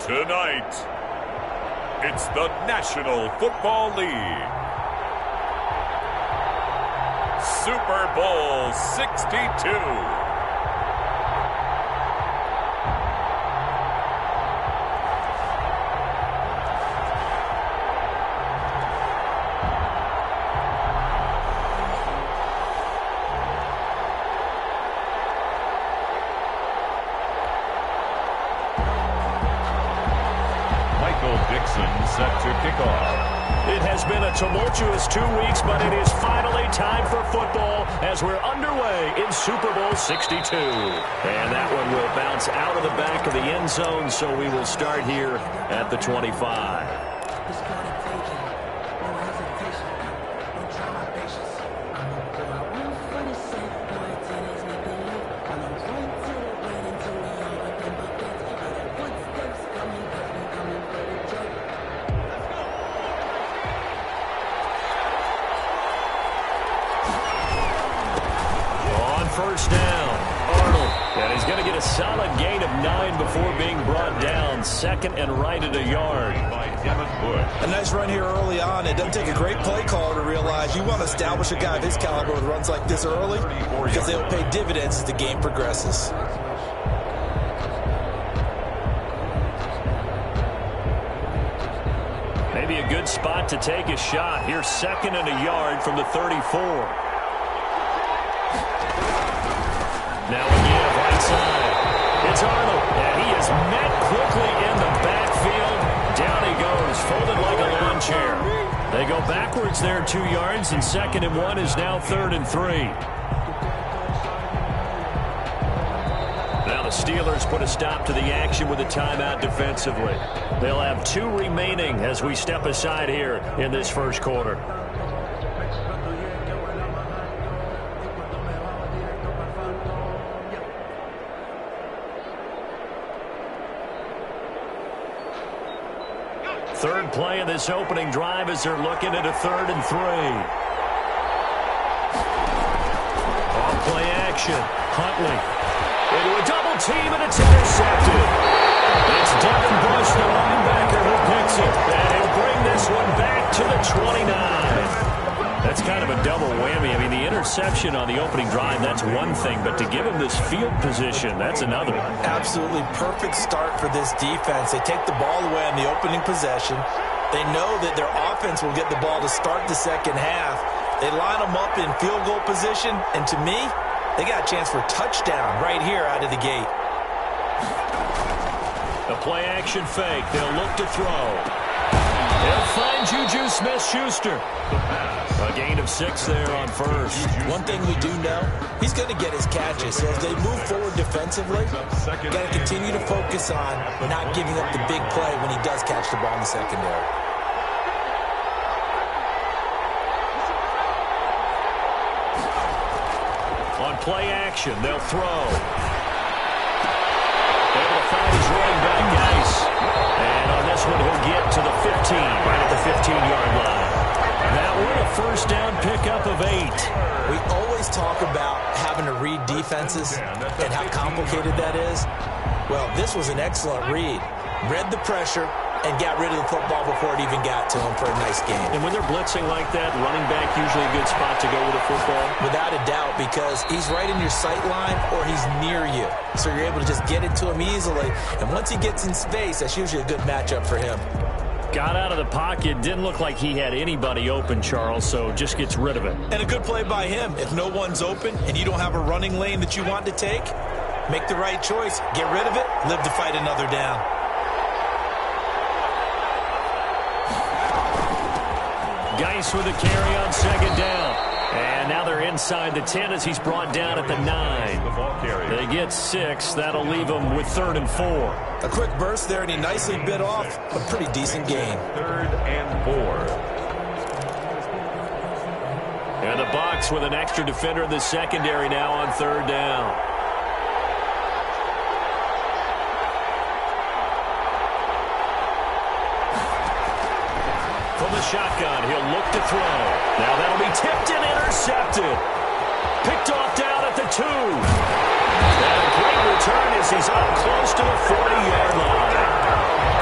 Tonight, it's the National Football League Super Bowl 62. Set to kick off. It has been a tumultuous 2 weeks, but it is finally time for football as we're underway in Super Bowl 62. And that one will bounce out of the back of the end zone, so we will start here at the 25. First down, Arnold, and he's going to get a solid gain of 9 before being brought down. Second and right at a yard. A nice run here early on. It doesn't take a great play caller to realize you want to establish a guy of his caliber with runs like this early because they'll pay dividends as the game progresses. Maybe a good spot to take a shot. Here's second and a yard from the 34. Now again, right side. It's Arnold, and he is met quickly in the backfield. Down he goes, folded like a lawn chair. They go backwards there 2 yards, and second and 1 is now 3rd and 3. Now the Steelers put a stop to the action with a timeout defensively. They'll have 2 remaining as we step aside here in this first quarter. Third play of this opening drive as they're looking at a 3rd and 3. Off play action. Huntley into a double team, and it's intercepted. It's Devin Bush, the linebacker, who picks it. And he'll bring this one back to the 29. That's kind of a double whammy. I mean, the interception on the opening drive, that's one thing. But to give him this field position, that's another. Absolutely perfect start for this defense. They take the ball away on the opening possession. They know that their offense will get the ball to start the second half. They line them up in field goal position. And to me, they got a chance for a touchdown right here out of the gate. The play action fake. They'll look to throw. They'll find Juju Smith-Schuster. A gain of 6 there on first. One thing we do know, he's going to get his catches. So as they move forward defensively, got to continue to focus on not giving up the big play when he does catch the ball in the secondary. On play action, they'll throw. Able to find his running back, Nice. And on this one, he'll get to the 15, right at the 15-yard line. That one a first down pickup of 8. We always talk about having to read defenses and how complicated that is. Well, this was an excellent read. Read the pressure and got rid of the football before it even got to him for a nice game. And when they're blitzing like that, running back usually a good spot to go with the football? Without a doubt, because he's right in your sight line or he's near you. So you're able to just get it to him easily. And once he gets in space, that's usually a good matchup for him. Got out of the pocket. Didn't look like he had anybody open, Charles, so just gets rid of it. And a good play by him. If no one's open and you don't have a running lane that you want to take, make the right choice. Get rid of it. Live to fight another down. Geis with a carry on second down. And now they're inside the 10 as he's brought down at the 9. They get 6. That'll leave them with 3rd and 4. A quick burst there, and he nicely bit off a pretty decent gain. 3rd and 4. And the Bucs with an extra defender in the secondary now on 3rd down. From the shotgun, he'll look to throw. Now that'll be tipped and intercepted. Picked off down at the 2. And a great return as he's up close to the 40-yard line.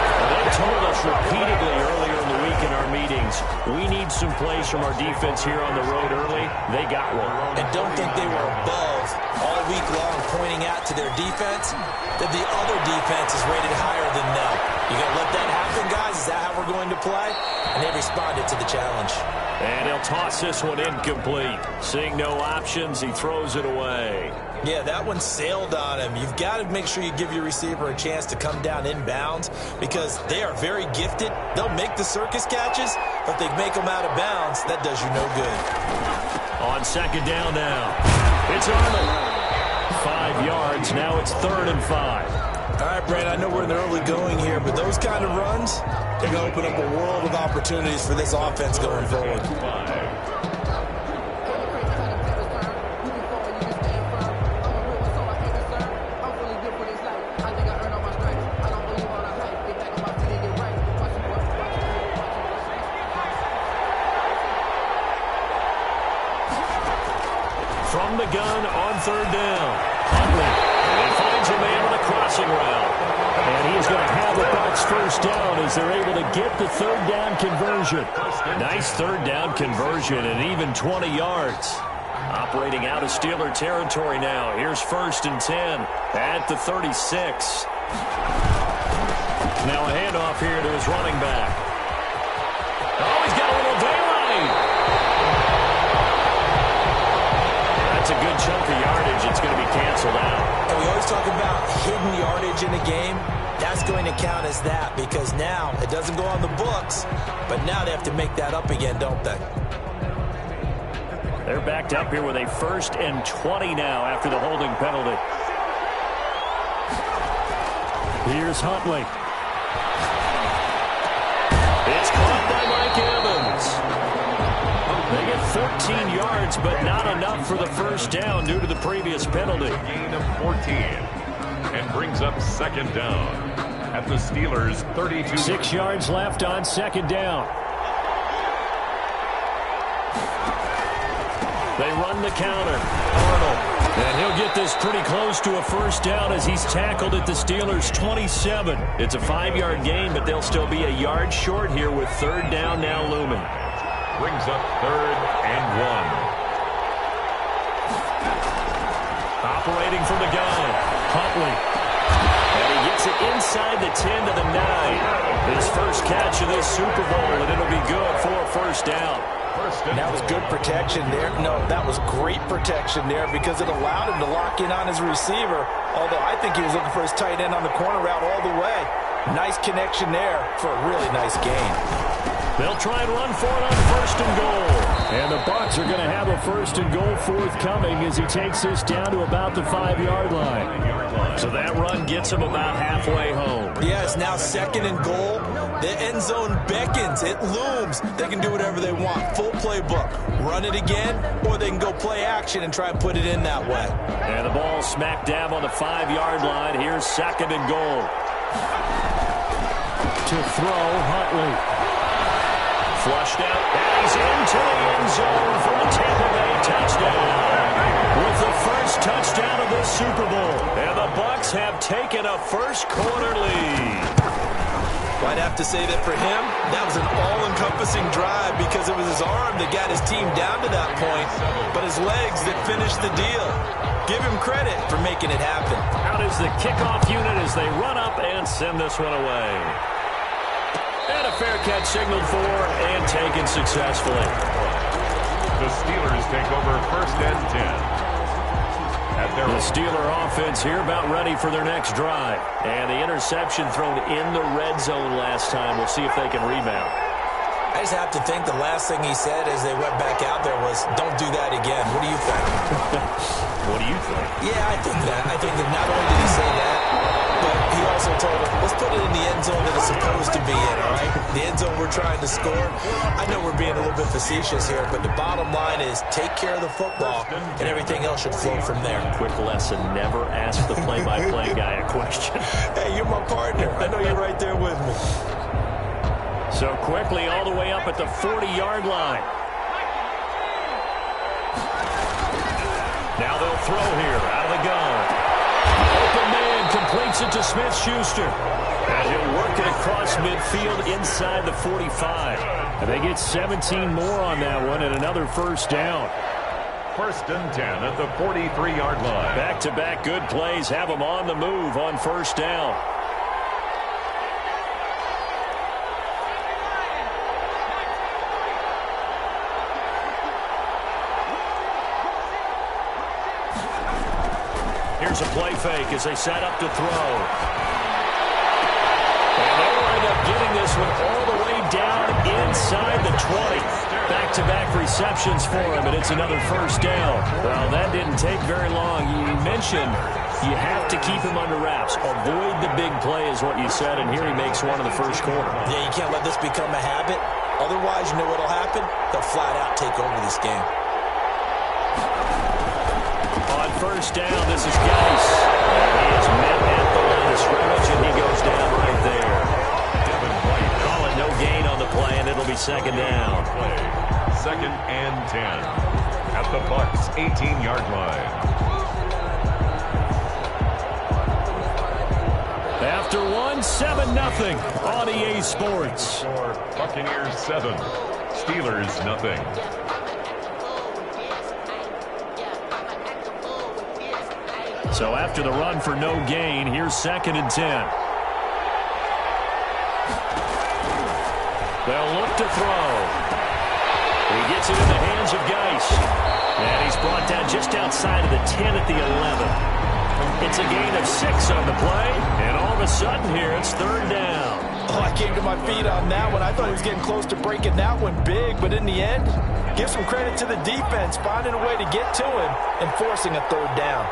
this repeatedly earlier in the week in our meetings. We need some plays from our defense here on the road early. They got one. And don't think they were above all week long pointing out to their defense that the other defense is rated higher than them. You going to let that happen, guys? Is that how we're going to play? And they responded to the challenge. And he'll toss this one incomplete. Seeing no options, he throws it away. Yeah, that one sailed on him. You've got to make sure you give your receiver a chance to come down inbounds because they are very gifted. They'll make the circus catches, but they make them out of bounds. That does you no good. On second down now, it's Arnold. 5 yards, now it's 3rd and 5. All right, Brandon, I know we're in the early going here, but those kind of runs, they're going to open up a world of opportunities for this offense going forward. From the gun on 3rd down, Huntley. And finds a man on a crossing route. And he's going to have the Bucs first down as they're able to get the 3rd down conversion. Nice 3rd down conversion and even 20 yards. Operating out of Steeler territory now. Here's 1st and 10 at the 36. Now a handoff here to his running back. Oh, he's got a little daylight. That's a good chunk of yardage. It's going to be canceled out. And we always talk about hidden yardage in a game. That's going to count as that because now it doesn't go on the books, but now they have to make that up again, don't they? They're backed up here with a 1st and 20 now after the holding penalty. Here's Huntley. It's caught by Mike Evans. They get 14 yards, but not enough for the first down due to the previous penalty. Gain of 14 and brings up 2nd down at the Steelers' 32. 6 yards left on 2nd down. They run the counter. Arnold. And he'll get this pretty close to a first down as he's tackled at the Steelers' 27. It's a 5-yard gain, but they'll still be a yard short here with 3rd down now looming. Brings up 3rd and 1. Operating from the gun, Huntley. And he gets it inside the 10 to the 9. His first catch of this Super Bowl, and it'll be good for a first down. And that was good protection there. No, that was great protection there because it allowed him to lock in on his receiver, although I think he was looking for his tight end on the corner route all the way. Nice connection there for a really nice gain. They'll try and run for it on 1st and goal. And the Bucs are going to have a 1st and goal forthcoming as he takes this down to about the 5-yard line. So that run gets him about halfway home. Yeah, it's now 2nd and goal. The end zone beckons. It looms. They can do whatever they want. Full playbook. Run it again, or they can go play action and try and put it in that way. And the ball smack dab on the 5-yard line. Here's 2nd and goal. To throw, Huntley. Flushed out, and he's into the end zone for a Tampa Bay touchdown. With the first touchdown of this Super Bowl. And the Bucs have taken a first-quarter lead. I'd have to say that for him, that was an all-encompassing drive because it was his arm that got his team down to that point, but his legs that finished the deal. Give him credit for making it happen. Out is the kickoff unit as they run up and send this one away. And a fair catch signaled for and taken successfully. The Steelers take over 1st and 10. The Steeler offense here about ready for their next drive. And the interception thrown in the red zone last time. We'll see if they can rebound. I just have to think the last thing he said as they went back out there was, don't do that again. What do you think? What do you think? Yeah, I think that. I think that not only did he say that, but he also told him, let's put it in the end zone that it's supposed to be in, all right? The end zone we're trying to score. I know we're being a little bit facetious here, but the bottom line is take care of the football, and everything else should flow from there. Quick lesson, never ask the play-by-play guy a question. Hey, you're my partner. I know you're right there with me. So quickly all the way up at the 40-yard line. Now they'll throw here out of the gun. Open man completes it to Smith-Schuster. And he'll work it across midfield inside the 45. And they get 17 more on that one and another first down. 1st and 10 at the 43-yard line. Back-to-back good plays have them on the move on first down. Here's a play fake as they set up to throw. And they wind up getting this one all the way down inside the 20. Back-to-back receptions for him, and it's another first down. Well, that didn't take very long. You mentioned you have to keep him under wraps. Avoid the big play is what you said, and here he makes one in the first quarter. Yeah, you can't let this become a habit. Otherwise, you know what will happen? They'll flat out take over this game. On first down, this is Geis. And he is met at the line of scrimmage, and he goes down right there. Calling no gain on the play, and it'll be second down. 2nd and 10 at the Bucs 18-yard line. After one, 7-0 on EA Sports. Buccaneers 7, Steelers nothing. So after the run for no gain, here's 2nd and 10. They'll look to throw. He gets it in the hands of Geis. And he's brought down just outside of the 10 at the 11. It's a gain of 6 on the play. And all of a sudden here, it's 3rd down. Oh, I came to my feet on that one. I thought he was getting close to breaking that one big. But in the end, give some credit to the defense, finding a way to get to him and forcing a 3rd down.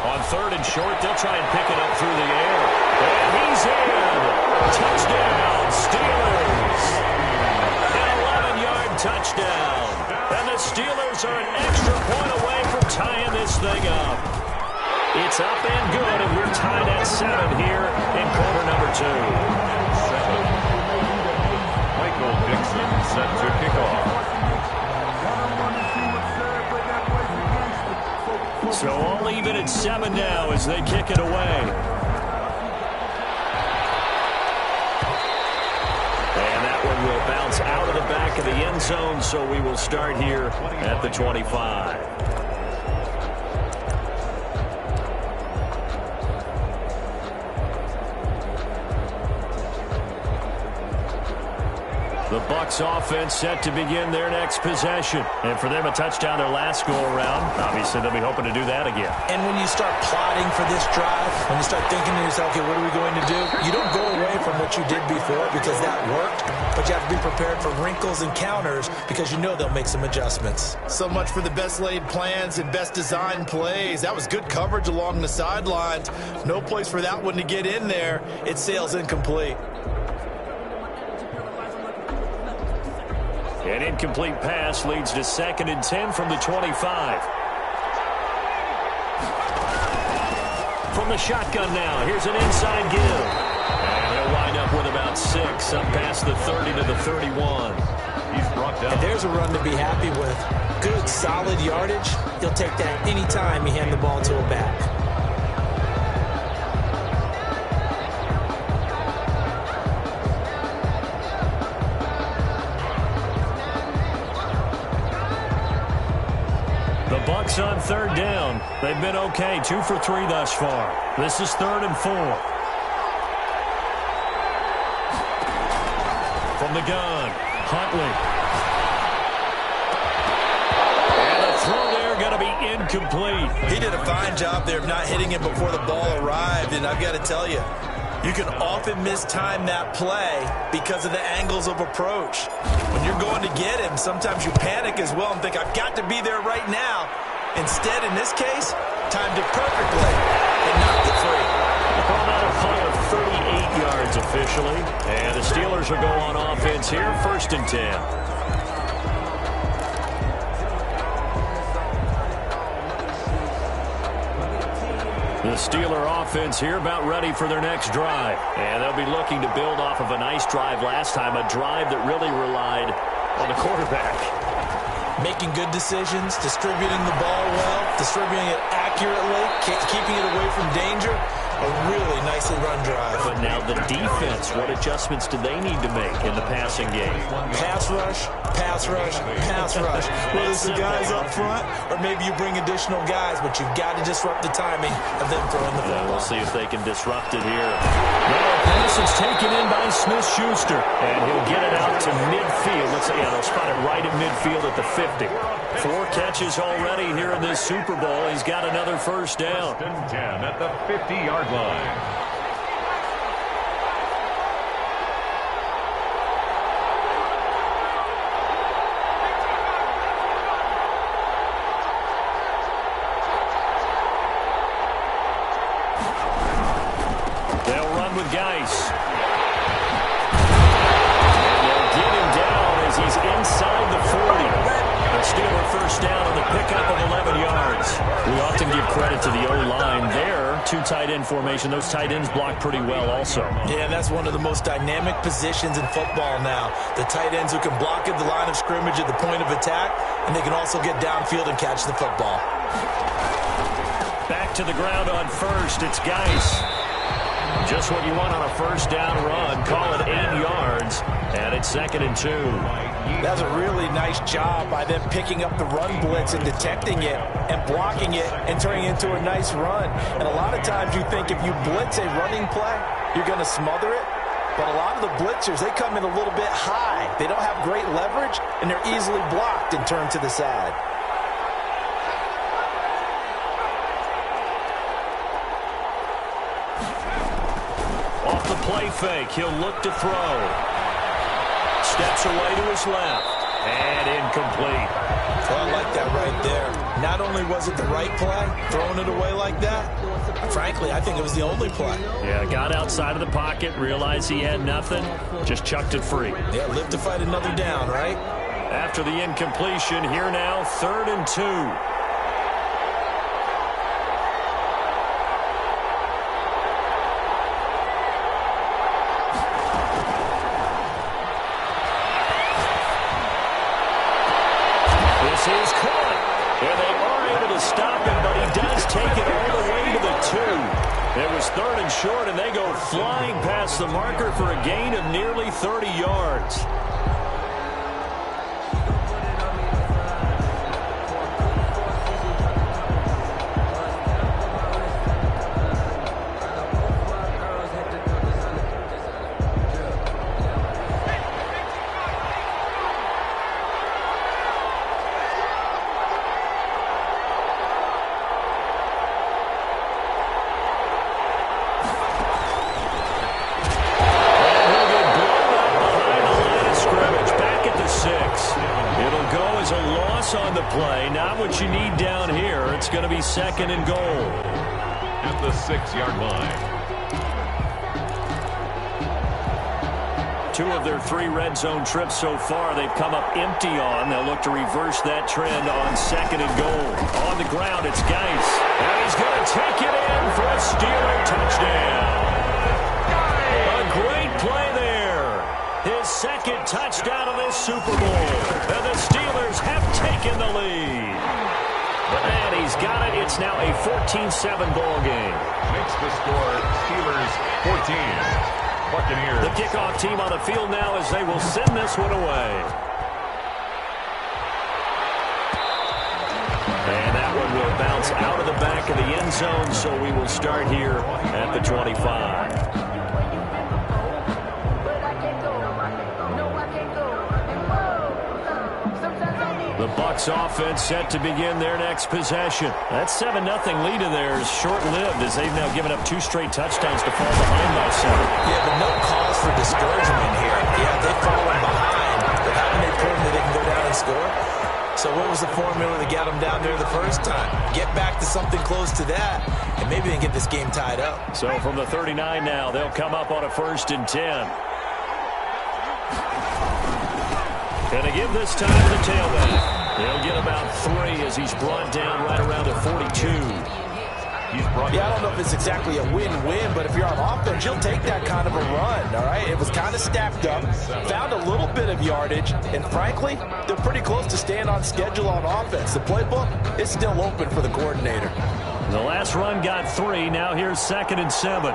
On 3rd and short, they'll try and pick it up through the air. And he's in. Touchdown, Steelers. An 11-yard touchdown. And the Steelers are an extra point away from tying this thing up. It's up and good, and we're tied at 7 here in quarter number 2. 7. Michael Dixon set to kick off. So all even at 7 now as they kick it away. And that one will bounce out of the back of the end zone, so we will start here at the 25. The Bucs offense set to begin their next possession. And for them, a touchdown their last go-around. Obviously, they'll be hoping to do that again. And when you start plotting for this drive, when you start thinking to yourself, okay, what are we going to do? You don't go away from what you did before because that worked, but you have to be prepared for wrinkles and counters because you know they'll make some adjustments. So much for the best laid plans and best designed plays. That was good coverage along the sidelines. No place for that one to get in there. It sails incomplete. An incomplete pass leads to 2nd and 10 from the 25. From the shotgun now, here's an inside give. And he'll wind up with about 6, up past the 30 to the 31. He's brought down. And there's a run to be happy with. Good, solid yardage. He'll take that anytime you hand the ball to a back. Bucs on 3rd down. They've been okay, 2 for 3 thus far. This is 3rd and 4. From the gun, Huntley. And the throw there going to be incomplete. He did a fine job there of not hitting him before the ball arrived, and I've got to tell you, you can often mistime that play because of the angles of approach. When you're going to get him, sometimes you panic as well and think, I've got to be there right now. Instead, in this case, timed it perfectly and knocked it free. Called out a punt of 38 yards officially. And the Steelers will go on offense here, 1st and 10. The Steeler offense here about ready for their next drive. And they'll be looking to build off of a nice drive last time, a drive that really relied on the quarterback. Making good decisions, distributing the ball well, distributing it accurately, keeping it away from danger. A really nicely run drive. But now the defense, what adjustments do they need to make in the passing game? Pass rush, pass rush, pass rush. Whether it's the guys up front or maybe you bring additional guys, but you've got to disrupt the timing of them throwing the ball. We'll see if they can disrupt it here. Now a pass is taken in by Smith-Schuster, and he'll get it out to midfield. They'll spot it right at midfield at the 50. 4 catches already here in this Super Bowl. He's got another first down. 10 at the 50-yard line. They'll run with Geis. And they'll get him down as he's inside the 40. A Steeler first down on the pickup of 11 yards. We often give credit to the O-line there. 2 tight end formation. Those tight ends block pretty well also. Yeah, that's one of the most dynamic positions in football now. The tight ends who can block at the line of scrimmage at the point of attack, and they can also get downfield and catch the football. Back to the ground on first. It's Geis. Just what you want on a first down run. Call it 8 yards, and it's 2nd and 2. That's a really nice job by them picking up the run blitz and detecting it and blocking it and turning it into a nice run. And a lot of times you think if you blitz a running play, you're going to smother it. But a lot of the blitzers, they come in a little bit high. They don't have great leverage, and they're easily blocked and turned to the side. Off the play fake, he'll look to throw. Steps away to his left. And incomplete. Oh, I like that right there. Not only was it the right play, throwing it away like that, frankly, I think it was the only play. Yeah, got outside of the pocket, realized he had nothing, just chucked it free. Yeah, live to fight another down, right? After the incompletion, here now, 3rd and 2. Is caught, and they are able to stop him, but he does take it all the way to the 2. It was 3rd and short, and they go flying past the marker for a gain of nearly 30 yards. On the play, not what you need down here. It's going to be 2nd and goal. At the 6-yard line. 2 of their 3 red zone trips so far, they've come up empty on. They'll look to reverse that trend on 2nd and goal. On the ground, it's Geis. And he's going to take it in for a Steeler touchdown. A great play there. His 2nd touchdown of this Super Bowl. And the Steelers have taken the lead. And he's got it. It's now a 14-7 ball game. Makes the score Steelers 14. Buccaneers. The kickoff team on the field now as they will send this one away. And that one will bounce out of the back of the end zone, so we will start here at the 25. The Bucs offense set to begin their next possession. That 7-0 lead of theirs short-lived as they've now given up 2 straight touchdowns to fall behind by 7. Yeah, but no cause for discouragement here. Yeah, they've fallen behind, but haven't they proven that they can go down and score? So what was the formula to get them down there the first time? Get back to something close to that, and maybe they can get this game tied up. So from the 39 now, they'll come up on a 1st and 10. Gonna give this time to the tailback. They'll get about 3 as he's brought down right around the 42. Yeah, I don't know if it's exactly a win-win, but if you're on offense, you'll take that kind of a run, all right? It was kind of stacked up, found a little bit of yardage, and frankly, they're pretty close to staying on schedule on offense. The playbook is still open for the coordinator. The last run got 3. Now here's 2nd and 7.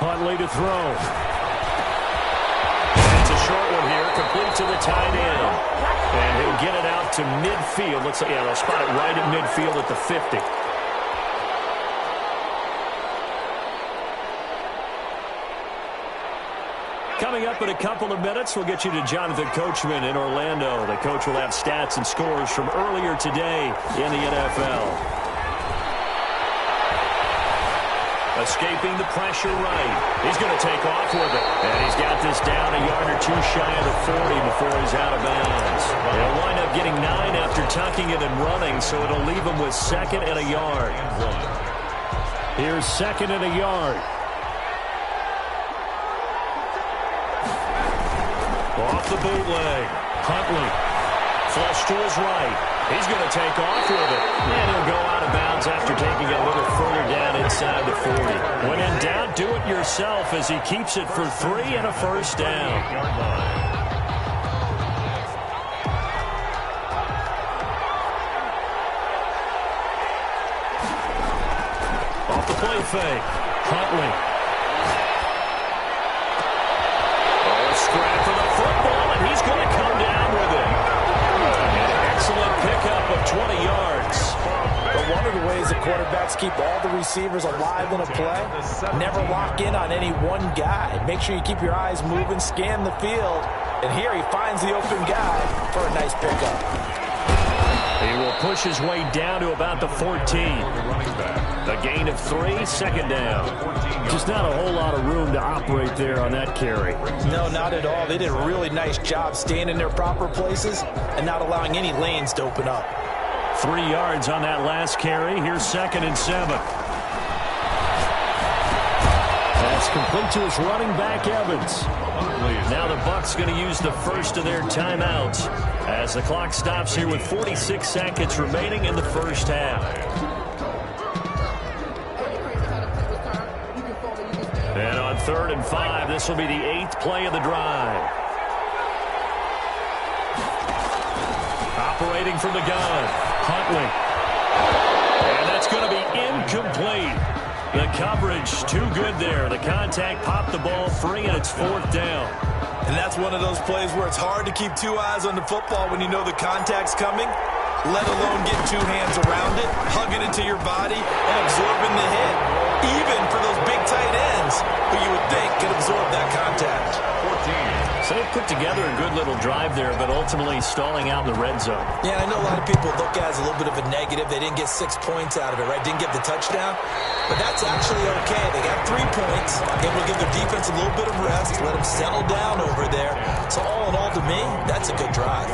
Huntley to throw. It's a short one here, complete to the tight end. And he'll get it out to midfield. Looks like, yeah, they'll spot it right at midfield at the 50. Coming up in a couple of minutes, we'll get you to Jonathan Coachman in Orlando. The coach will have stats and scores from earlier today in the NFL. Escaping the pressure right. He's going to take off with it. And he's got this down a yard or 2 shy of the 40 before he's out of bounds. He'll wind up getting 9 after tucking it and running, so it'll leave him with 2nd and a yard. Here's 2nd and a yard. Off the bootleg. Huntley. Flush to his right. He's going to take off with it. And he'll go out of bounds after taking it a little further down inside the 40. When in doubt, do it yourself as he keeps it for 3 and a first down. Off the play fake. Huntley. Oh, scrap for the football, and he's going to come down with it. Excellent pickup of 20 yards. But one of the ways that quarterbacks keep all the receivers alive in a play, never lock in on any one guy. Make sure you keep your eyes moving, scan the field. And here he finds the open guy for a nice pickup. He will push his way down to about the 14. A gain of 3, 2nd down. Just not a whole lot of room to operate there on that carry. No, not at all. They did a really nice job staying in their proper places and not allowing any lanes to open up. 3 yards on that last carry. Here's 2nd and 7. That's complete to his running back, Evans. Now the Bucs going to use the first of their timeouts as the clock stops here with 46 seconds remaining in the first half. And on 3rd and 5, this will be the 8th play of the drive. Operating from the gun, Huntley. And that's going to be incomplete. The coverage too good there. The contact popped the ball free, and it's 4th down. And that's one of those plays where it's hard to keep 2 eyes on the football when you know the contact's coming, let alone get 2 hands around it, hugging it to your body, and absorbing the hit. Even for those big tight ends who you would think could absorb that contact. 14. So they put together a good little drive there, but ultimately stalling out in the red zone. Yeah, I know a lot of people look at it as a little bit of a negative. They didn't get 6 points out of it, right? Didn't get the touchdown. But that's actually okay. They got 3 points. It will give their defense a little bit of rest, let them settle down over there. So all in all, to me, that's a good drive.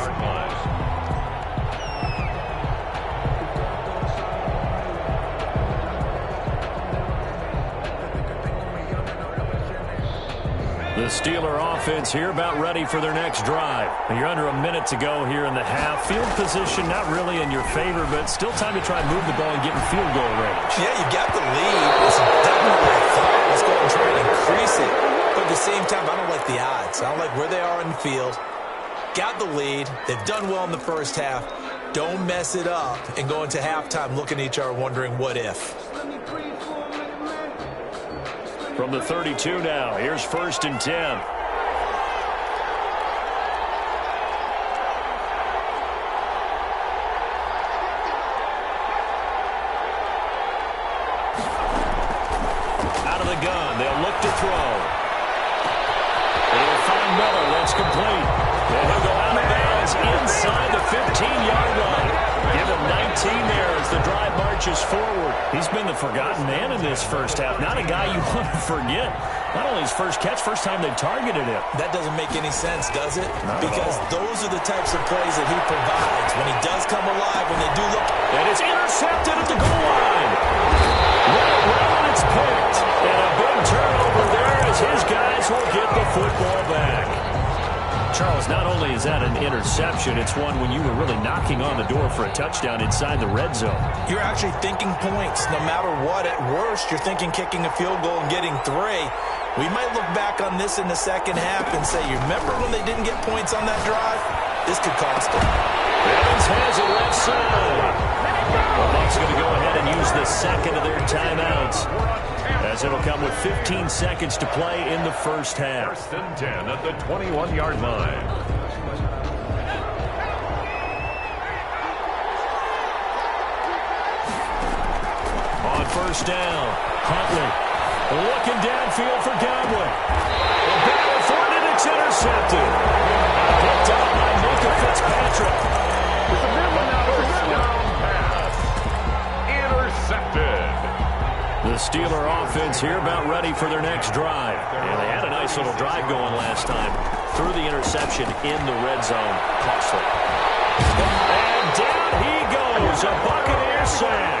The Steeler offense here about ready for their next drive. You're under a minute to go here in the half. Field position not really in your favor, but still time to try and move the ball and get in field goal range. Yeah, you got the lead. It's definitely a thought. Let's go and try and increase it. But at the same time, I don't like the odds. I don't like where they are in the field. Got the lead. They've done well in the first half. Don't mess it up and go into halftime looking at each other wondering what if. From the 32 now, here's 1st and 10. Out of the gun, they'll look to throw. They'll find Miller, that's complete. And he'll go out of bounds inside the 15-yard line. Give him 19 there as the drive marches forward. He's been the forgotten man in this first half. Not a guy you want to forget. Not only his first catch, first time they targeted him. That doesn't make any sense, does it? Because those are the types of plays that he provides. When he does come alive, when they do look. And it's intercepted at the goal line. Well, it's picked. And a big turnover there as his guys will get the football back. Charles, not only is that an interception, it's one when you were really knocking on the door for a touchdown inside the red zone. You're actually thinking points. No matter what, at worst, you're thinking kicking a field goal and getting 3. We might look back on this in the second half and say, you remember when they didn't get points on that drive? This could cost them. Evans has it left side. The Bucs going to go ahead and use the second of their timeouts, as it'll come with 15 seconds to play in the first half. First and 10 at the 21-yard line. On first down, Huntley looking downfield for Godwin. The battle for it, and it's intercepted. Picked up by Minka Fitzpatrick. First down pass. Intercepted. The Steeler offense here about ready for their next drive. And they had a nice little drive going last time. Through the interception in the red zone. Costly. And down he goes. A Buccaneer sack.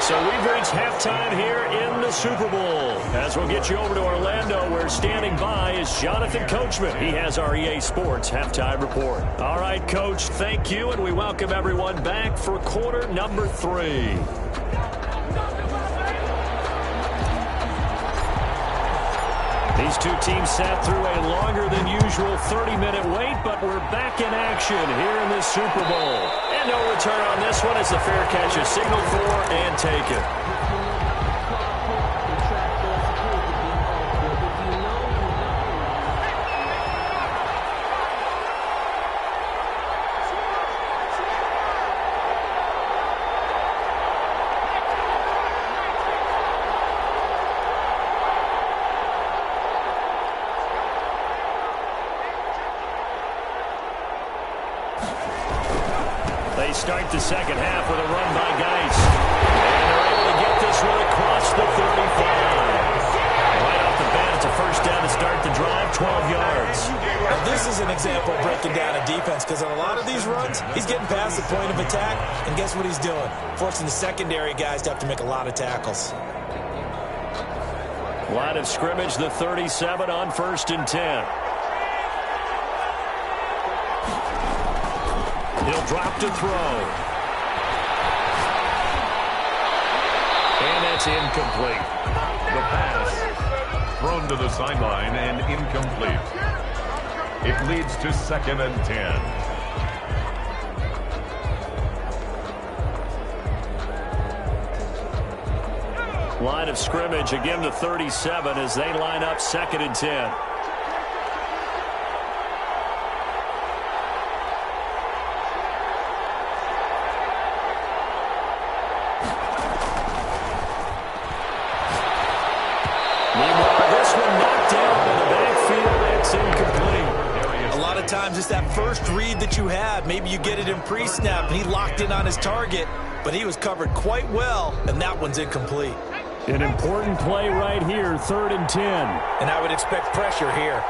So we've reached halftime here in the Super Bowl. As we'll get you over to Orlando, where standing by is Jonathan Coachman. He has our EA Sports Halftime Report. All right, Coach, thank you, and we welcome everyone back for quarter number 3. These two teams sat through a longer than usual 30-minute wait, but we're back in action here in this Super Bowl. And no return on this one as the fair catch is signaled for and taken. They start the second half with a run by Geis. And they're able to get this one across the 35. Right off the bat, it's a first down to start the drive, 12 yards. Now, this is an example of breaking down a defense, because on a lot of these runs, he's getting past the point of attack, and guess what he's doing? Forcing the secondary guys to have to make a lot of tackles. Line of scrimmage, the 37 on first and 10. He'll drop to throw. And that's incomplete. The pass thrown to the sideline and incomplete. It leads to second and 10. Line of scrimmage, again the 37 as they line up second and 10. Just that first read that you have, maybe you get it in pre-snap, and he locked in on his target, but he was covered quite well, and that one's incomplete. An important play right here, third and 10. And I would expect pressure here.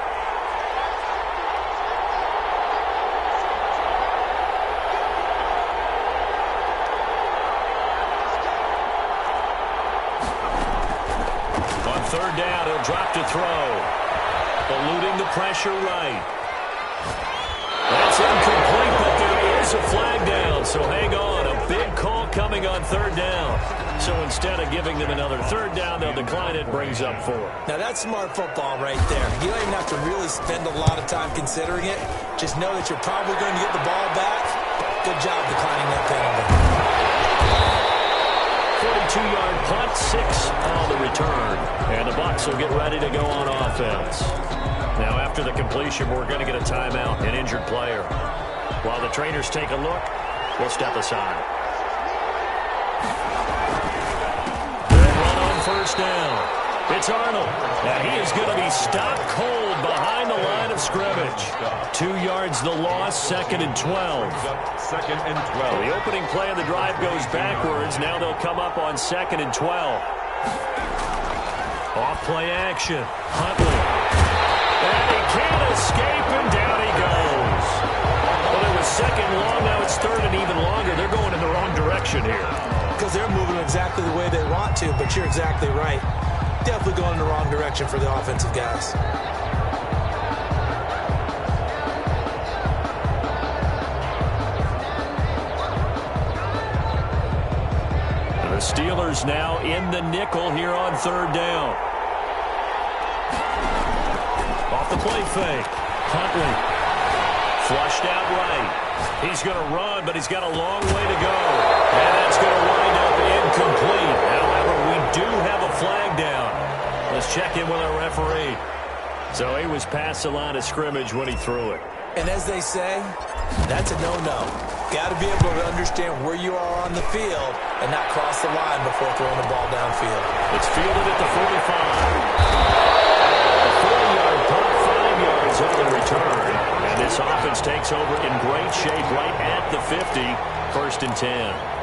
On third down, he'll drop to throw. Eluding the pressure right. That's incomplete, but there is a flag down, so hang on. A big call coming on third down. So instead of giving them another third down, they'll decline it, brings up 4. Now that's smart football right there. You don't even have to really spend a lot of time considering it. Just know that you're probably going to get the ball back. Good job declining that penalty. 42-yard punt, 6 on the return. And the Bucs will get ready to go on offense. Now, after the completion, we're going to get a timeout, an injured player. While the trainers take a look, we'll step aside. Good run on first down. It's Arnold. Now, he is going to be stopped cold behind the line of scrimmage. 2 yards the loss, second and 12. Second and 12. The opening play of the drive goes backwards. Now they'll come up on second and 12. Off play action. Huntley. And he can't escape, and down he goes. Well, it was second long, now it's third and even longer. They're going in the wrong direction here. Because they're moving exactly the way they want to, but you're exactly right. Definitely going in the wrong direction for the offensive guys. Steelers now in the nickel here on third down. Off the play fake. Huntley. Flushed out right. He's going to run, but he's got a long way to go. And that's going to wind up incomplete. However, we do have a flag down. Let's check in with our referee. So he was past the line of scrimmage when he threw it. And as they say, that's a no-no. Got to be able to understand where you are on the field and not cross the line before throwing the ball downfield. It's fielded at the 45. A 40-yard punt, 5 yards on the return. And this offense takes over in great shape right at the 50. First and 10.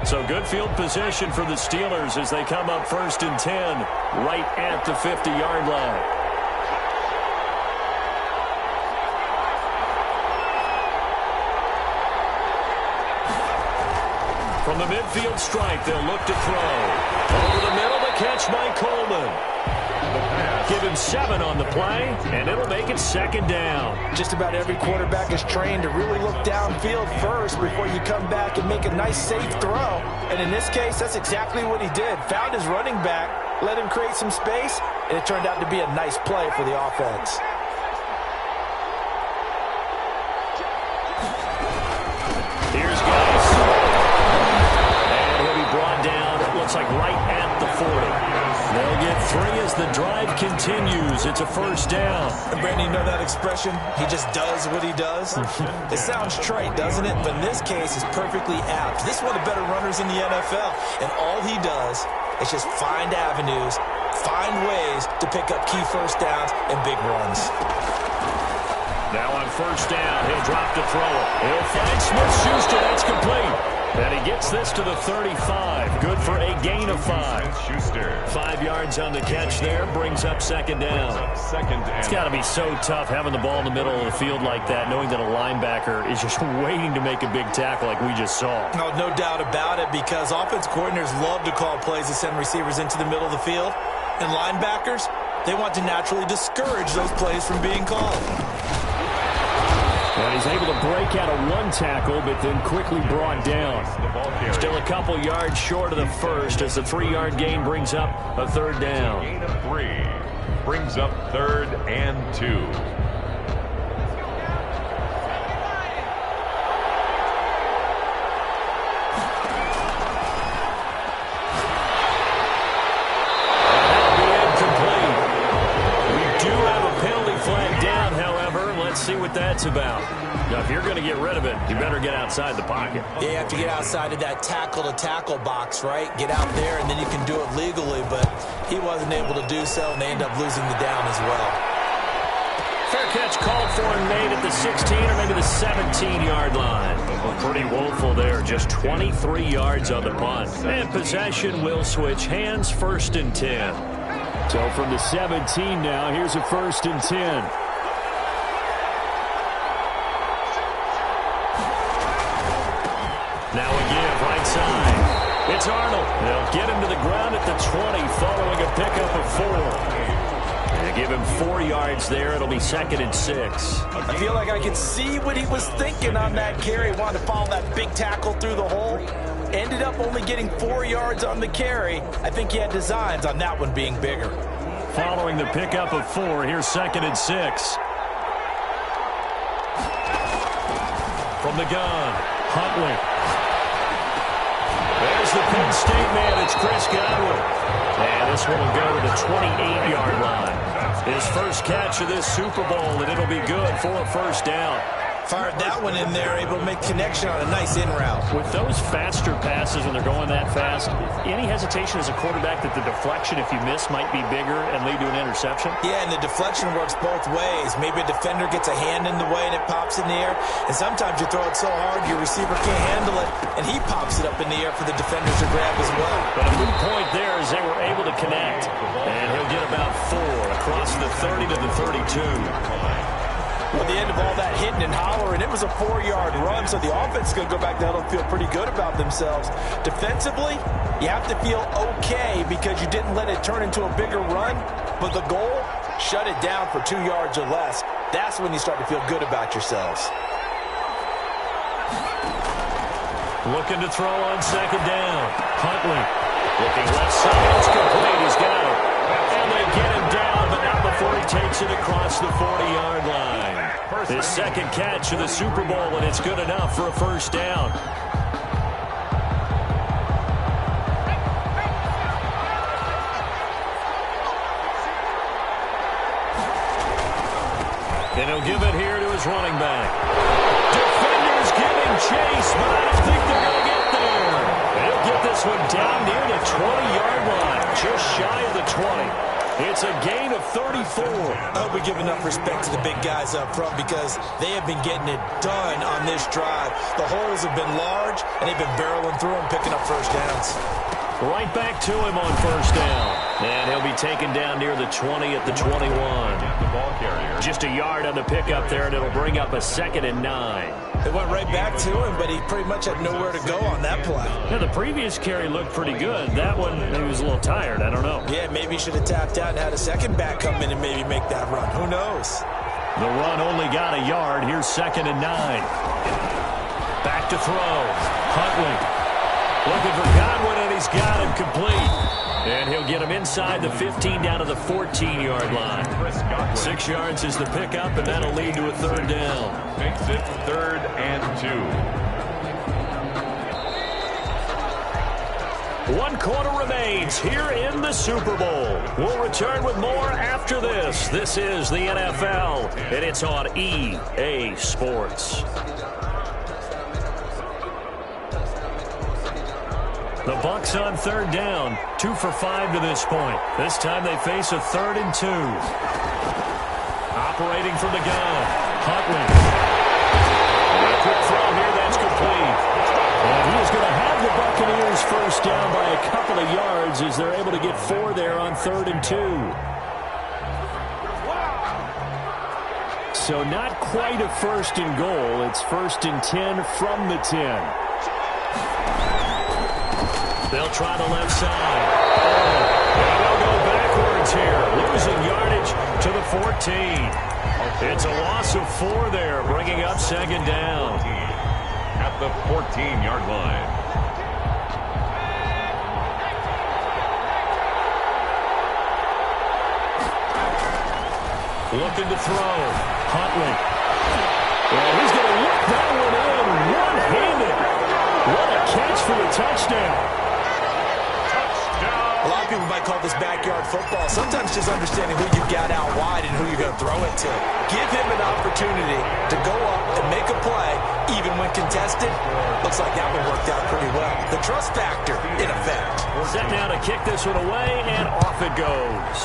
So good field position for the Steelers as they come up first and 10 right at the 50-yard line. From the midfield stripe, they'll look to throw. Over the middle, the catch by Coleman. Give him 7 on the play, and it'll make it second down. Just about every quarterback is trained to really look downfield first before you come back and make a nice, safe throw. And in this case, that's exactly what he did. Found his running back, let him create some space, and it turned out to be a nice play for the offense. Here's Guys. And he'll be brought down, it looks like right at the 40. They'll get 3 as the drive continues. It's a first down. And Brandon, you know that expression? He just does what he does? It sounds trite, doesn't it? But in this case, it's perfectly apt. This is one of the better runners in the NFL. And all he does is just find avenues, find ways to pick up key first downs and big runs. Now on first down, he'll drop to throw it. He'll find Smith-Schuster. That's complete. And he gets this to the 35. Good for a gain of 5. 5 yards on the catch there. Brings up second down. It's got to be so tough having the ball in the middle of the field like that, knowing that a linebacker is just waiting to make a big tackle like we just saw. No doubt about it, because offense coordinators love to call plays to send receivers into the middle of the field. And linebackers, they want to naturally discourage those plays from being called. And he's able to break out of 1 tackle, but then quickly brought down. Still a couple yards short of the first as the 3-yard gain brings up a third down. Gain of 3 brings up 3rd and 2. See what that's about. Now, if you're going to get rid of it, you better get outside the pocket. Yeah, you have to get outside of that tackle-to-tackle box, right? Get out there, and then you can do it legally, but he wasn't able to do so, and they end up losing the down as well. Fair catch called for and made at the 16 or maybe the 17-yard line. Well, pretty woeful there. Just 23 yards on the punt. And possession will switch hands, first and 10. So from the 17 now, here's a first and 10. Now a give, right side. It's Arnold. They'll get him to the ground at the 20 following a pickup of 4. And they give him 4 yards there. It'll be second and 6. I feel like I could see what he was thinking on that carry. Wanted to follow that big tackle through the hole. Ended up only getting 4 yards on the carry. I think he had designs on that one being bigger. Following the pickup of 4, here's second and 6. From the gun, Huntley. There's the Penn State man. It's Chris Godwin. And this one will go to the 28-yard line. His first catch of this Super Bowl, and it'll be good for a first down. Fired that one in there, able to make connection on a nice in route. With those faster passes when they're going that fast, any hesitation as a quarterback that the deflection, if you miss, might be bigger and lead to an interception? Yeah, and the deflection works both ways. Maybe a defender gets a hand in the way and it pops in the air. And sometimes you throw it so hard your receiver can't handle it, and he pops it up in the air for the defenders to grab as well. But a good point there is they were able to connect. And he'll get about 4 across the 30 to the 32. Well, the end of all that hitting and hollering, it was a 4-yard run, so the offense is going to go back down and feel pretty good about themselves. Defensively, you have to feel okay because you didn't let it turn into a bigger run, but the goal, shut it down for 2 yards or less. that's when you start to feel good about yourselves. Looking to throw on second down. Huntley looking left side. It's complete. He's got it. And they get him down, but not before he takes it across the 40-yard line. His second catch of the Super Bowl, and it's good enough for a first down. And he'll give it here to his running back. Defenders giving chase, but I don't think they're going to get there. He'll get this one down near the 20-yard line, just shy of the 20. It's a gain of 34. I hope we give enough respect to the big guys up front because they have been getting it done on this drive. The holes have been large, and they've been barreling through them, picking up first downs. Right back to him on first down. And he'll be taken down near the 20 at the 21. Just a yard on the pickup there, and it'll bring up a 2nd and 9. It went right back to him, but he pretty much had nowhere to go on that play. Yeah, the previous carry looked pretty good. That one, he was a little tired. I don't know. Yeah, maybe he should have tapped out and had a second back come in and maybe make that run. Who knows? The run only got a yard. Here's 2nd and 9. Back to throw. Huntley looking for Godwin, and he's got him complete. And he'll get him inside the 15 down to the 14-yard line. 6 yards is the pickup, and that'll lead to a third down. Makes it 3rd and 2. 1 quarter remains here in the Super Bowl. We'll return with more after this. This is the NFL, and it's on EA Sports. The Bucs on third down, 2 for 5 to this point. This time they face a 3rd and 2. Operating from the gun, Huntley. A quick throw here, that's complete. And he is going to have the Buccaneers first down by a couple of yards as they're able to get 4 there on 3rd and 2. So not quite a 1st and goal. It's 1st and 10 from the 10. They'll try the left side. And they'll go backwards here, losing yardage to the 14. It's a loss of 4 there, bringing up 2nd down. At the 14-yard line. Looking to throw. Huntley. And he's going to look that one in one-handed. What a catch for the touchdown. A lot of people might call this backyard football. Sometimes just understanding who you got out wide and who you're going to throw it to. Give him an opportunity to go up and make a play, even when contested. Looks like that one worked out pretty well. The trust factor, in effect. Set now to kick this one away, and off it goes.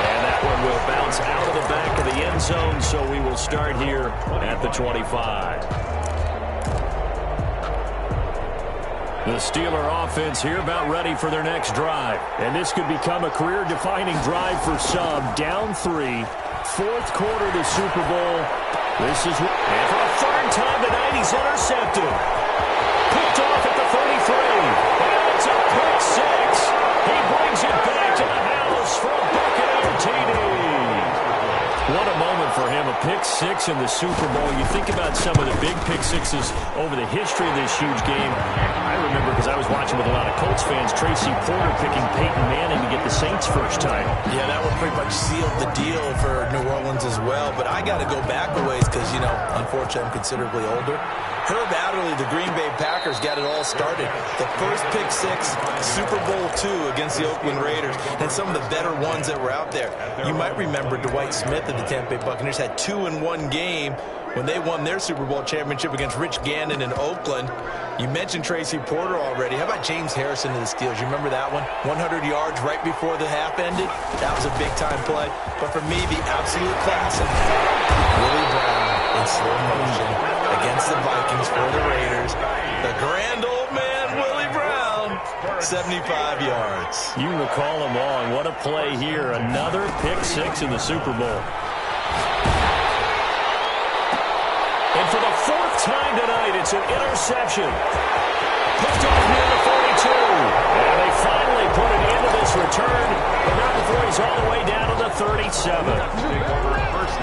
And that one will bounce out of the back of the end zone, so we will start here at the 25. The Steeler offense here about ready for their next drive. And this could become a career-defining drive for some. Down 3. 4th quarter of the Super Bowl. This is... And for a 3rd time tonight, he's intercepted. Picked off at the 33. And it's a pick 6. He brings it back to the house for a Buccaneer TD. What a moment for him, a pick 6 in the Super Bowl. You think about some of the big pick 6s over the history of this huge game. I remember, because I was watching with a lot of Colts fans, Tracy Porter picking Peyton Manning to get the Saints' first time. Yeah, that one pretty much sealed the deal for New Orleans as well. But I got to go back a ways because, you know, unfortunately I'm considerably older. Herb Adderley, the Green Bay Packers, got it all started. The first pick 6, Super Bowl II against the Oakland Raiders, and some of the better ones that were out there. You might remember Dwight Smith of the Tampa Bay Buccaneers had 2 in 1 game when they won their Super Bowl championship against Rich Gannon in Oakland. You mentioned Tracy Porter already. How about James Harrison of the Steelers? You remember that one? 100 yards right before the half ended. That was a big-time play. But for me, the absolute classic, Willie Brown in slow motion against the Vikings for the Raiders. The grand old man, Willie Brown, 75 yards. You recall them all, and what a play here. Another pick 6 in the Super Bowl. And for the 4th time tonight, it's an interception. Picked off near the 42. And they finally put an end to this return, but not before he's all the way 37.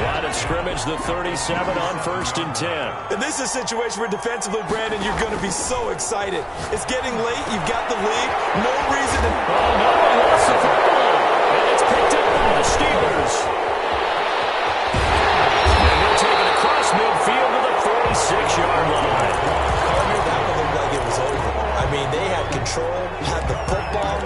Line of scrimmage, the 37 on 1st and 10. And this is a situation where defensively, Brandon, you're going to be so excited. It's getting late. You've got the lead. No reason to... Oh, no, he lost the football. And it's picked up by the Steelers. And they'll take it across midfield to the 46-yard line. That one looked like it was over. I mean, they had control, had the football,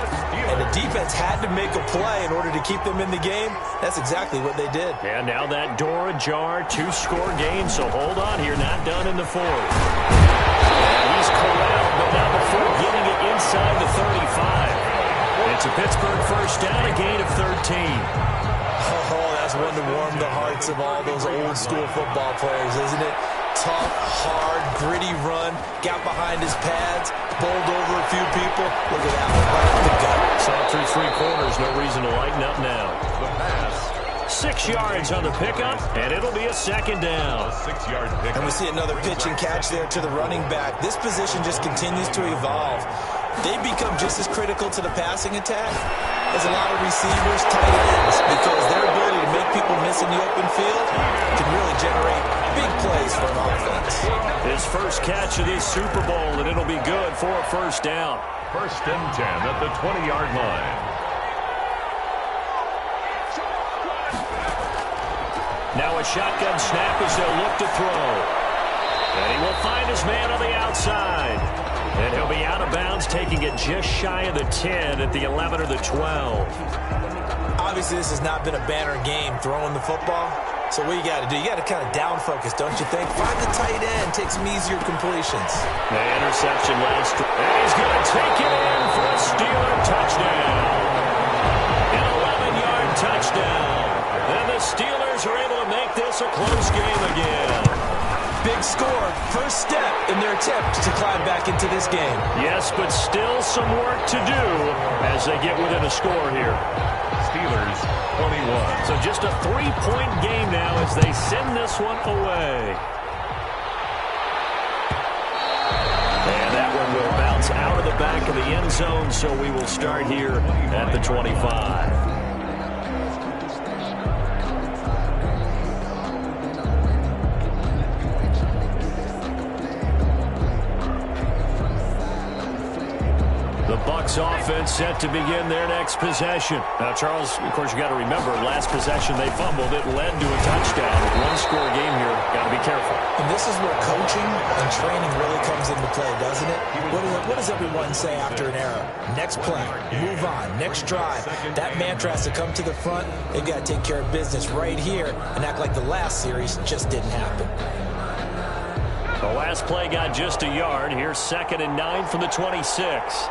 and the defense had to make a play in order to keep them in the game. That's exactly what they did. And now that door ajar, 2-score game, so hold on here, not done in the fourth. And he's corralled, but not before getting it inside the 35. It's a Pittsburgh first down, a gain of 13. Oh, that's one to warm the hearts of all those old-school football players, isn't it? Tough, hard, gritty run, got behind his pads, bowled over a few people. Look at that one, right up the gut. Saw through 3 quarters, no reason to lighten up now. 6 yards on the pickup, and it'll be a second down. 6-yard pickup. And we see another pitch and catch there to the running back. This position just continues to evolve. They become just as critical to the passing attack as a lot of receivers, tight ends, because their ability to make people miss in the open field can really generate big plays for an offense. His first catch of this Super Bowl, and it'll be good for a first down. 1st and 10 at the 20-yard line. Now a shotgun snap as they'll look to throw. And he will find his man on the outside. And he'll be out of bounds, taking it just shy of the 10 at the 11 or the 12. Obviously, this has not been a banner game throwing the football. So what you got to do, you got to kind of down focus, don't you think? Find the tight end, take some easier completions. The interception last. And he's going to take it in for a Steeler touchdown. An 11-yard touchdown. And the Steelers are able to make this a close game again. Big score, first step in their attempt to climb back into this game. Yes, but still some work to do as they get within a score here. Steelers 21. So just a 3-point game now as they send this one away. And that one will bounce out of the back of the end zone, so we will start here at the 25. The Bucs offense set to begin their next possession. Now, Charles, of course, you got to remember, last possession they fumbled. It led to a touchdown. One-score game here. Got to be careful. And this is where coaching and training really comes into play, doesn't it? What does everyone say after an error? Next play, move on, next drive. That mantra has to come to the front. They've got to take care of business right here and act like the last series just didn't happen. The last play got just a yard. Here's 2nd and 9 from the 26.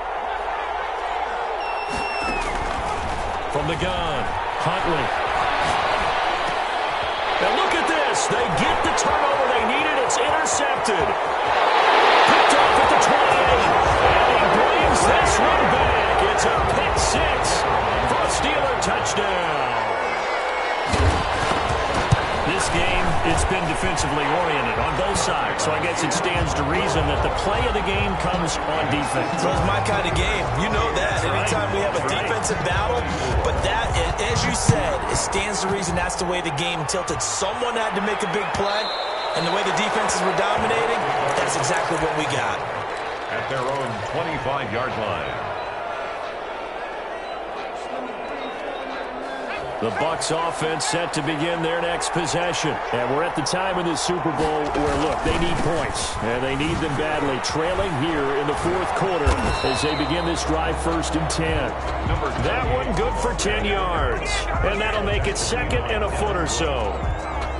From the gun, Huntley. And look at this. They get the turnover they needed. It's intercepted. Picked off at the 28. And he brings this one back. It's a pick 6 for a Steeler touchdown. This game, it's been defensively oriented on both sides, so I guess it stands to reason that the play of the game comes on defense. So it's my kind of game. You know that. Anytime we have a defensive battle, but that, as you said, it stands to reason that's the way the game tilted. Someone had to make a big play, and the way the defenses were dominating, that's exactly what we got. At their own 25-yard line. The Bucs offense set to begin their next possession. And we're at the time in the Super Bowl where, look, they need points. And they need them badly. Trailing here in the 4th quarter as they begin this drive 1st and 10. That one good for 10 yards. And that'll make it 2nd and a foot or so.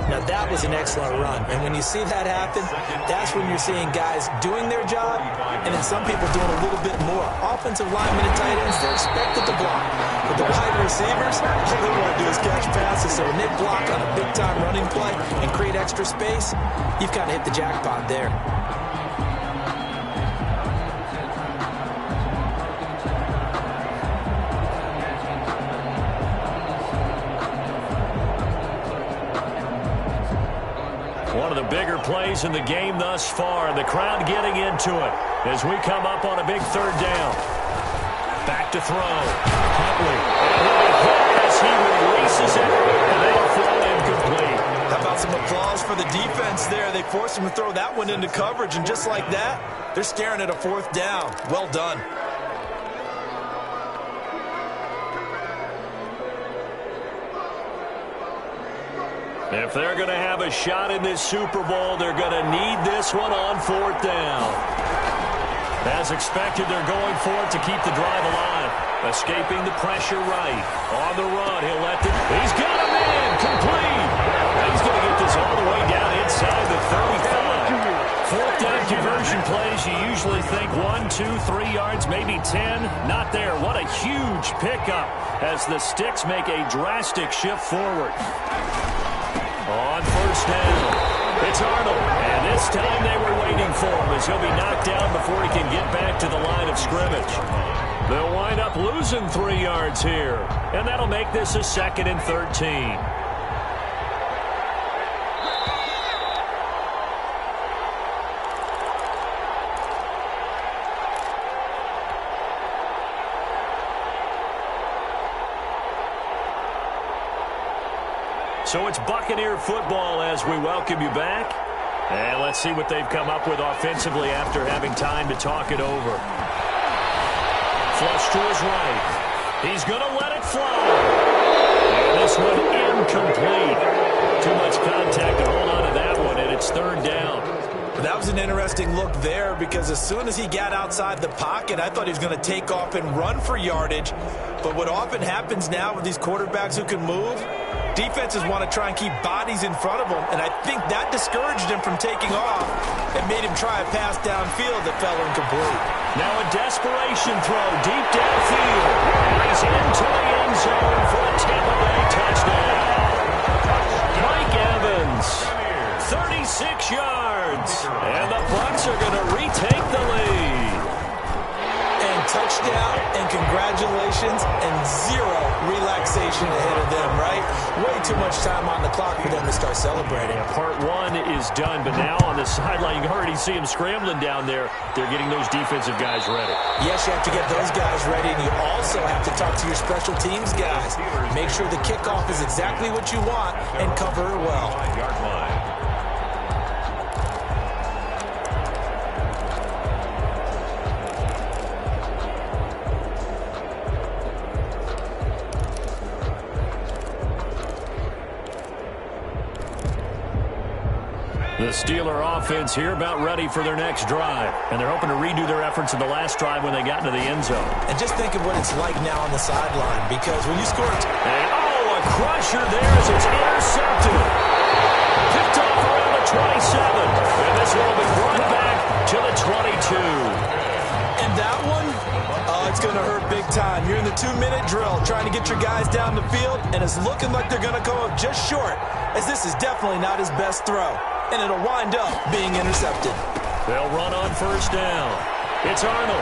Now, that was an excellent run. And when you see that happen, that's when you're seeing guys doing their job and then some people doing a little bit more. Offensive linemen and tight ends, they're expected to block. But the wide receivers, all they want to do is catch passes. So when they block on a big-time running play and create extra space, you've kind of hit the jackpot there. One of the bigger plays in the game thus far, and the crowd getting into it as we come up on a big 3rd down. Back to throw. Huntley. And he'll be hit as he releases misses it, and they'll throw incomplete. How about some applause for the defense there? They forced him to throw that one into coverage, and just like that, they're staring at a 4th down. Well done. If they're going to have a shot in this Super Bowl, they're going to need this one on 4th down. As expected, they're going for it to keep the drive alive. Escaping the pressure right. On the run, he'll let the... He's got him in! Complete! He's going to get this all the way down inside the 35. 4th down conversion plays, you usually think 1, 2, 3 yards, maybe 10. Not there. What a huge pickup as the Sticks make a drastic shift forward. On 1st down, it's Arnold, and this time they were waiting for him as he'll be knocked down before he can get back to the line of scrimmage. They'll wind up losing 3 yards here, and that'll make this a 2nd and 13. So it's Buccaneer football as we welcome you back. And let's see what they've come up with offensively after having time to talk it over. Flush to his right. He's going to let it fly. And this one incomplete. Too much contact to hold on to that one, and it's 3rd down. That was an interesting look there because as soon as he got outside the pocket, I thought he was going to take off and run for yardage. But what often happens now with these quarterbacks who can move, defenses want to try and keep bodies in front of them, and I think that discouraged him from taking off and made him try a pass downfield that fell incomplete. Now a desperation throw deep downfield. And he's into the end zone for a Tampa Bay touchdown. Mike Evans, 36 yards, and the Bucs are going to retake the lead. And touchdown and congratulations and 0 relaxation ahead of them, right? Way too much time on the clock for them to start celebrating. Yeah, part 1 is done, but now on the sideline, you can already see him scrambling down there. They're getting those defensive guys ready. Yes, you have to get those guys ready, and you also have to talk to your special teams guys. Make sure the kickoff is exactly what you want and cover it well. The Steeler offense here about ready for their next drive. And they're hoping to redo their efforts in the last drive when they got into the end zone. And just think of what it's like now on the sideline, because when you score... a crusher there as it's intercepted. Picked off around the 27. And this one will be brought back to the 22. And that one, it's going to hurt big time. You're in the 2-minute drill trying to get your guys down the field, and it's looking like they're going to go up just short, as this is definitely not his best throw. And it'll wind up being intercepted. They'll run on 1st down. It's Arnold.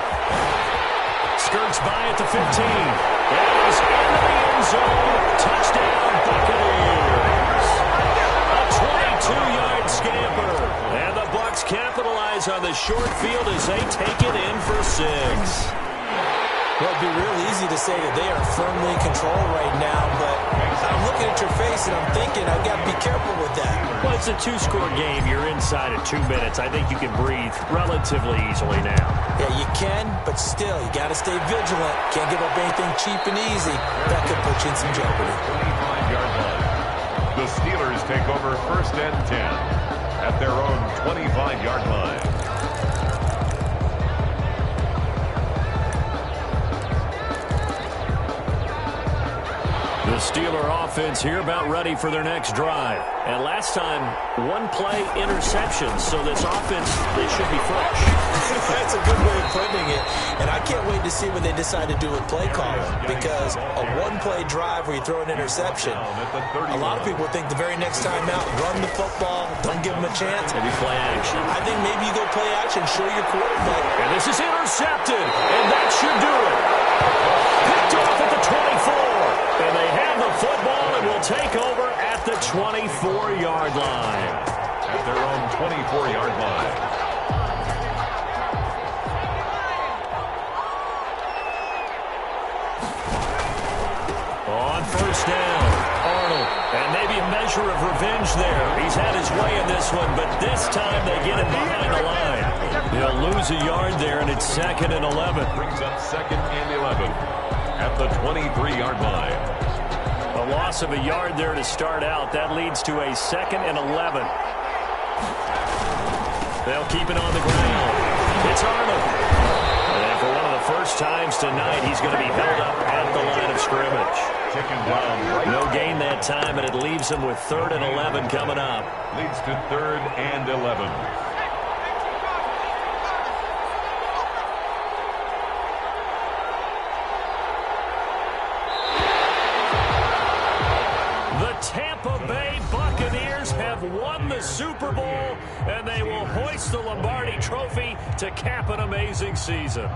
Skirts by at the 15. And he's into the end zone. Touchdown, Buccaneers. A 22-yard scamper. And the Bucs capitalize on the short field as they take it in for 6. Well, it'd be real easy to say that they are firmly in control right now, but I'm looking at your face and I'm thinking I've got to be careful with that. Well, it's a 2-score game. You're inside of 2 minutes. I think you can breathe relatively easily now. Yeah, you can, but still, you got to stay vigilant. Can't give up anything cheap and easy. That could put you in some jeopardy. 25-yard line. The Steelers take over 1st and 10 at their own 25-yard line. The Steeler offense here about ready for their next drive. And last time, 1-play interception. So this offense, they should be fresh. That's a good way of putting it. And I can't wait to see what they decide to do with play calling. Because a 1-play drive where you throw an interception, a lot of people think the very next time out, run the football, don't give them a chance. Maybe play action. I think maybe you go play action, show your quarterback. And this is intercepted. And that should do it. Picked off at the 24. And they have the football and will take over at the 24-yard line. At their own 24-yard line. On 1st down, And maybe a measure of revenge there. He's had his way in this one, but this time they get him behind the line. He'll lose a yard there, and it's 2nd and 11. Brings up 2nd and 11 at the 23-yard line. A loss of a yard there to start out. That leads to a 2nd and 11. They'll keep it on the ground. It's Arnold. And for one of the first times tonight, he's going to be held up at the line of scrimmage. No gain that time, and it leaves him with 3rd and 11 coming up. Leads to 3rd and 11. Tampa Bay Buccaneers have won the Super Bowl, and they will hoist the Lombardi Trophy to cap an amazing season.